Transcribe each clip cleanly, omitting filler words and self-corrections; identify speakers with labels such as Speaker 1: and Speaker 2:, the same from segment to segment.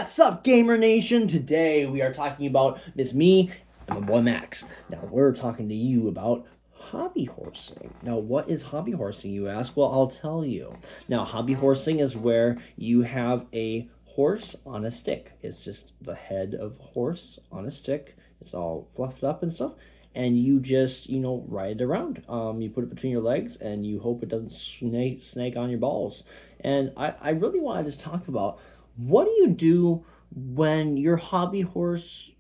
Speaker 1: What's up, Gamer Nation? Today we are talking about me and my boy Max. Now we're talking to you about hobby horsing. Now, what is hobby horsing, you ask? Well, I'll tell you. Now, hobby horsing is where you have a horse on a stick. It's just the head of horse on a stick. It's all fluffed up and stuff. And you just, ride it around. You put it between your legs and you hope it doesn't snake on your balls. And I really want to just talk about what do you do when your hobby horse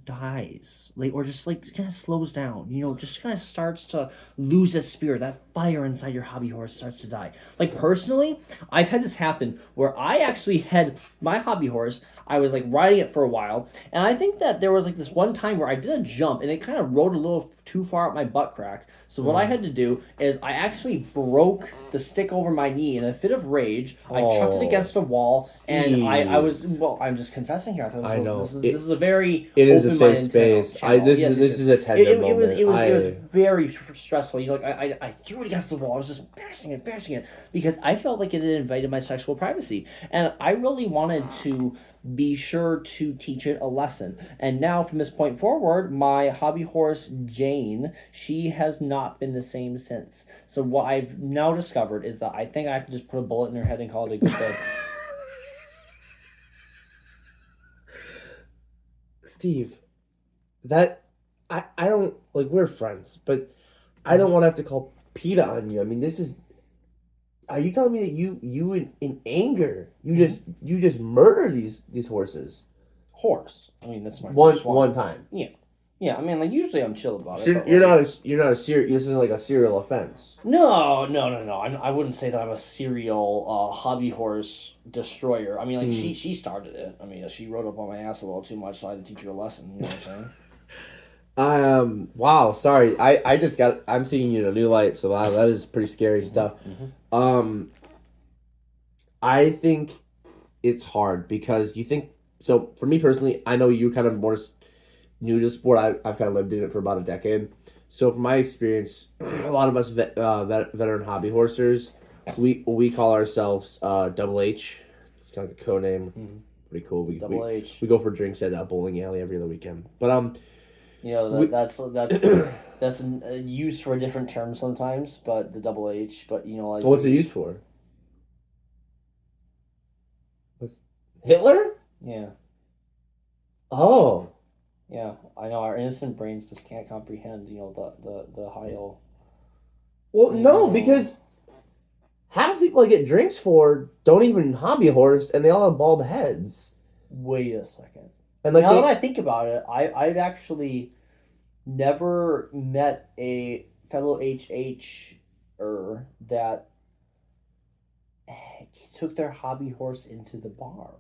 Speaker 1: dies, or just kind of slows down, just kind of starts to lose its spirit, that fire inside your hobby horse starts to die. Like, personally, I've had this happen where I actually had my hobby horse. I was riding it for a while, and I think that there was this one time where I did a jump and it kind of rode a little too far up my butt crack. So what I had to do is I actually broke the stick over my knee in a fit of rage. I chucked it against a wall, and I was, I'm just confessing here.
Speaker 2: I know.
Speaker 1: This is a very
Speaker 2: It is a safe space. This is a tender moment.
Speaker 1: It was very stressful. I threw it against the wall. I was just bashing it because I felt like it had invaded my sexual privacy, and I really wanted to be sure to teach it a lesson. And now, from this point forward, my hobby horse Jane, she has not been the same since. So what I've now discovered is that I think I can just put a bullet in her head and call it a good day.
Speaker 2: Steve, that I don't we're friends, but I don't want to have to call PETA on you. I mean, this is. Are you telling me that you in anger you just murder these horses?
Speaker 1: Horse. I mean, that's my
Speaker 2: one time.
Speaker 1: Yeah. I mean, usually I'm chill about it.
Speaker 2: You're not a serial. This isn't like a serial offense.
Speaker 1: No. I wouldn't say that I'm a serial hobby horse destroyer. I mean, she started it. I mean, she rode up on my ass a little too much, so I had to teach her a lesson. You know what I'm saying?
Speaker 2: Wow, sorry. I'm seeing you in a new light, so wow, that is pretty scary stuff. I think it's hard because so for me personally, I know you're kind of more new to sport. I've kind of lived in it for about a decade. So from my experience, a lot of us veteran hobby horsers, we call ourselves Double H. It's kind of like a code name. Pretty cool.
Speaker 1: Double H.
Speaker 2: We go for drinks at a bowling alley every other weekend. But
Speaker 1: that's a use for a different term sometimes, but the Double H. But
Speaker 2: what's it used for? Hitler?
Speaker 1: Yeah.
Speaker 2: Oh.
Speaker 1: Yeah, I know our innocent brains just can't comprehend, the Heil.
Speaker 2: Well, no, because half the people I get drinks for don't even hobby horse, and they all have bald heads.
Speaker 1: Wait a second.
Speaker 2: And
Speaker 1: now that I think about it, I've actually never met a fellow HH-er that took their hobby horse into the bar.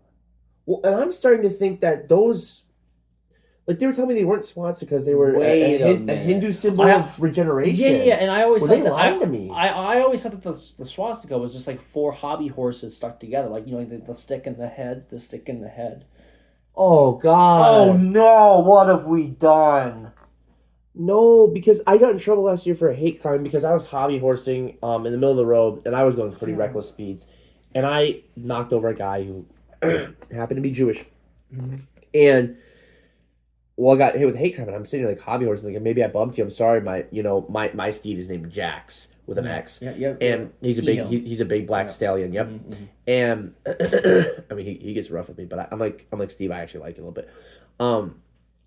Speaker 2: Well, and I'm starting to think that those, they were telling me they weren't swastikas because they were a Hindu symbol of regeneration.
Speaker 1: Yeah, and I always thought
Speaker 2: that lying to me.
Speaker 1: I always thought that the swastika was just four hobby horses stuck together, the stick and the head, the stick and the head.
Speaker 2: Oh, God.
Speaker 1: Oh, no, what have we done?
Speaker 2: No, because I got in trouble last year for a hate crime because I was hobby horsing in the middle of the road, and I was going pretty reckless speeds. And I knocked over a guy who happened to be Jewish. And, I got hit with a hate crime, and I'm sitting there hobby horsing, maybe I bumped you, I'm sorry, my steed is named Jax, with an X.
Speaker 1: Yeah.
Speaker 2: And he's a big black stallion, yep. And, I mean, he gets rough with me, but I'm like, Steve, I actually like it a little bit.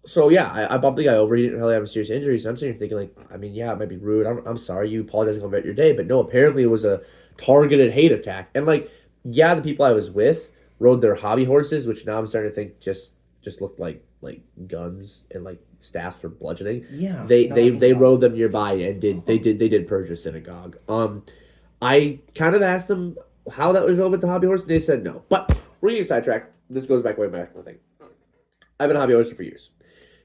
Speaker 2: So yeah, I bumped the guy over. He didn't really have a serious injury, so I'm sitting here thinking it might be rude. I'm sorry. You apologize about your day, but no, apparently it was a targeted hate attack. And the people I was with rode their hobby horses, which now I'm starting to think just looked like guns and staffs for bludgeoning.
Speaker 1: Yeah,
Speaker 2: they rode them nearby and did purge a synagogue. I kind of asked them how that was relevant to hobby horse, and they said no. But we're getting sidetracked. This goes way back to the thing. I've been a hobby horser for years.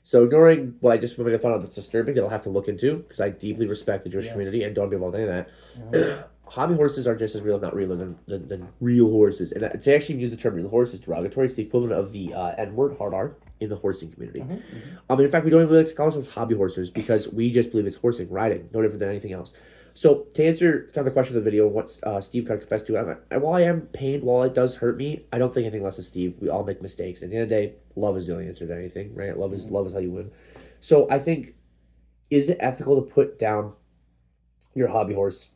Speaker 2: So ignoring what I just found out that's disturbing that I'll have to look into, because I deeply respect the Jewish community and don't be involved in any of that. Hobby horses are just as real, if not realer, than real horses. And to actually use the term real horse is derogatory. It's the equivalent of the N-word, hard R, in the horsing community. In fact, we don't even like to call ourselves hobby horsers because we just believe it's horsing, riding, no different than anything else. So to answer kind of the question of the video, what Steve kind of confessed to, while I am pained, while it does hurt me, I don't think anything less of Steve. We all make mistakes. At the end of the day, love is the only answer to anything, right? Love is how you win. So I think, is it ethical to put down your hobby horse?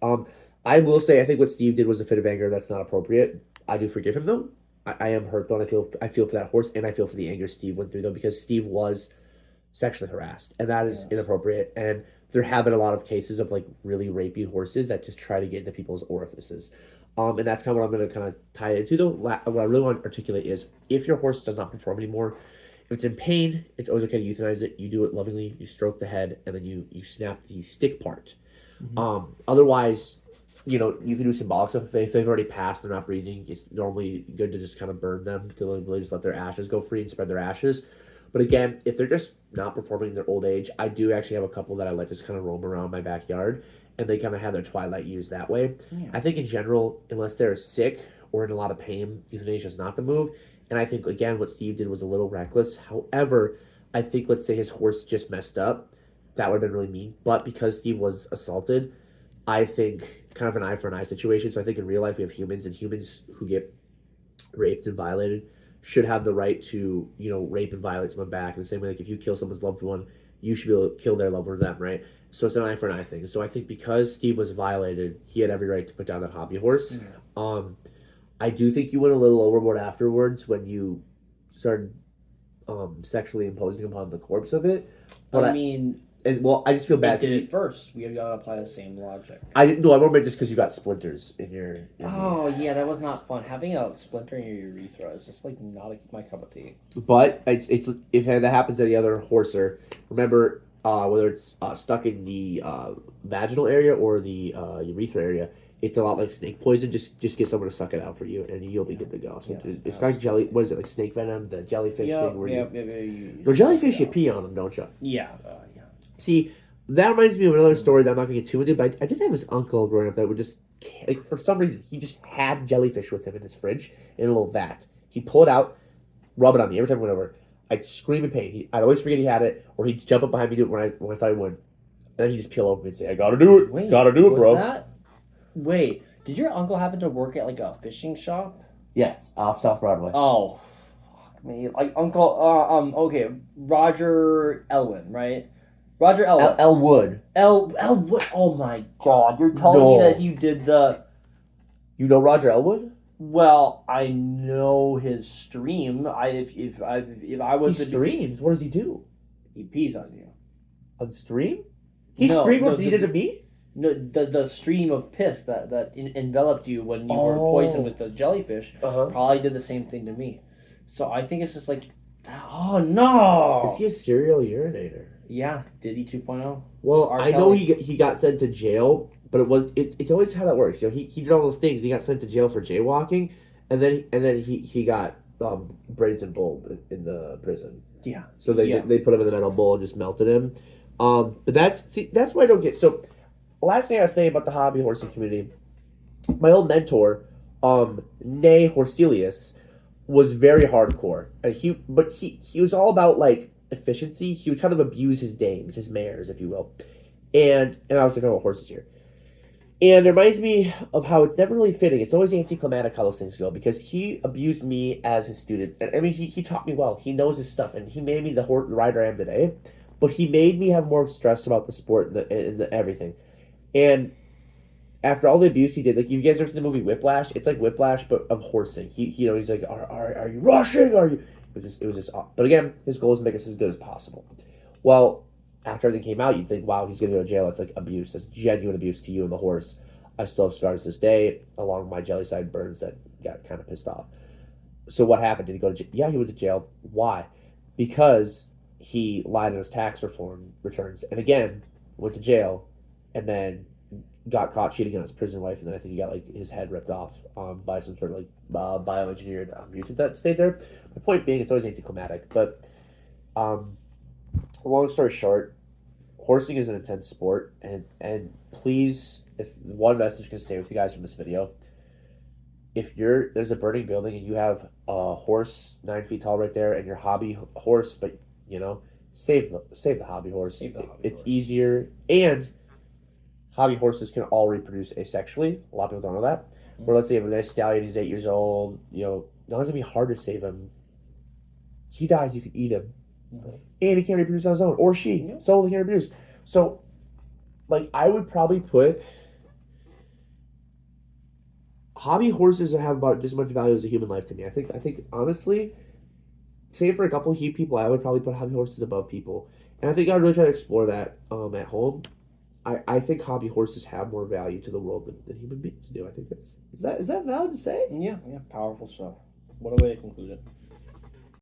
Speaker 2: I will say I think what Steve did was a fit of anger. That's not appropriate. I do forgive him though. I am hurt though, and I feel for that horse, and I feel for the anger Steve went through though, because Steve was sexually harassed, and that is inappropriate. And there have been a lot of cases of like really rapey horses that just try to get into people's orifices. And that's kind of what I'm going to kind of tie it into though. What I really want to articulate is, if your horse does not perform anymore, if it's in pain, it's always okay to euthanize it. You do it lovingly. You stroke the head, and then you snap the stick part. Otherwise, you can do symbolic stuff. If they've already passed, they're not breathing, it's normally good to just kind of burn them to really just let their ashes go free and spread their ashes. But again, if they're just not performing in their old age, I do actually have a couple that I let just kind of roam around my backyard, and they kind of have their twilight years that way. Yeah. I think in general, unless they're sick or in a lot of pain, euthanasia is not the move. And I think, again, what Steve did was a little reckless. However, I think, let's say his horse just messed up, that would have been really mean. But because Steve was assaulted, I think kind of an eye for an eye situation. So I think in real life we have humans, and humans who get raped and violated should have the right to, rape and violate someone back. In the same way, like if you kill someone's loved one, you should be able to kill their loved one, them, right? So it's an eye for an eye thing. So I think because Steve was violated, he had every right to put down that hobby horse. Yeah. I do think you went a little overboard afterwards when you started sexually imposing upon the corpse of it. But I just feel bad.
Speaker 1: They did it first. We gotta apply the same logic.
Speaker 2: I remember just because you got splinters in your.
Speaker 1: Yeah, that was not fun. Having a splinter in your urethra is just like not my cup of tea.
Speaker 2: But it's if that happens to the other horser, remember whether it's stuck in the vaginal area or the urethra area, it's a lot like snake poison. Just get someone to suck it out for you, and you'll be good to go. So it's kind of jelly. What is it, like snake venom? The jellyfish thing where jellyfish you pee on them, don't you?
Speaker 1: Yeah.
Speaker 2: See, that reminds me of another story that I'm not going to get too into, but I did have this uncle growing up that would just, like, for some reason, he just had jellyfish with him in his fridge in a little vat. He'd pull it out, rub it on me every time I went over. I'd scream in pain. I'd always forget he had it, or he'd jump up behind me, do it when I thought he would. And then he'd just peel over me and say, I gotta do it. Gotta do it, bro.
Speaker 1: Wait, did your uncle happen to work at, like, a fishing shop?
Speaker 2: Yes, off South Broadway.
Speaker 1: Oh, me, like, Uncle, okay, Roger Elwin, right? Roger Elwood.
Speaker 2: Elwood.
Speaker 1: Elwood. Oh my God! You're telling me that you did the.
Speaker 2: You know Roger Elwood?
Speaker 1: Well, I know his stream. If I was.
Speaker 2: He streams. What does he do?
Speaker 1: He pees on you.
Speaker 2: On stream? He streamed what he did to me?
Speaker 1: No, the stream of piss that enveloped you when you were poisoned with the jellyfish probably did the same thing to me. So I think it's just like, oh no!
Speaker 2: Is he a serial urinator?
Speaker 1: Yeah, Diddy 2.0.
Speaker 2: Well, I know he got sent to jail, but it's always how that works. He did all those things. He got sent to jail for jaywalking, and then he got brazen bulled in the prison.
Speaker 1: Yeah.
Speaker 2: So they put him in the metal bowl and just melted him. But that's what I don't get. So last thing I say about the hobby horsing community, my old mentor, Nay Horselius, was very hardcore, and he was all about like efficiency. He would kind of abuse his dames, his mares, if you will. And I was talking about horses here. And it reminds me of how it's never really fitting. It's always anticlimactic how those things go, because he abused me as his student. And I mean, he taught me well. He knows his stuff, and he made me the rider I am today. But he made me have more stress about the sport and the everything. And after all the abuse he did, like, you guys ever seen the movie Whiplash? It's like Whiplash, but of horsing. He's like, are you rushing? Are you? It was just, but again, his goal is to make us as good as possible. Well, after everything came out, you'd think, wow, he's going to go to jail. It's like abuse. That's genuine abuse to you and the horse. I still have scars to this day, along my jelly side burns that got kind of pissed off. So what happened? Did he go to jail? Yeah, he went to jail. Why? Because he lied on his tax returns. And again, went to jail, and then got caught cheating on his prison wife, and then I think he got like his head ripped off by some sort of like bioengineered mutant that stayed there. My point being, it's always anticlimactic. But long story short, horsing is an intense sport, and please, if one message can stay with you guys from this video, if there's a burning building and you have a horse 9 feet tall right there and your hobby horse, but save the hobby horse. It's easier, and hobby horses can all reproduce asexually. A lot of people don't know that. Where let's say you have a nice stallion, he's 8 years old, not gonna be hard to save him. He dies, you can eat him. And he can't reproduce on his own. Or she. So they can't reproduce. So, I would probably put hobby horses that have about just as much value as a human life to me. I think honestly, save for a couple of people, I would probably put hobby horses above people. And I think I'd really try to explore that at home. I think hobby horses have more value to the world than human beings do. I think is that valid to say?
Speaker 1: Yeah, powerful stuff. What a way to conclude it.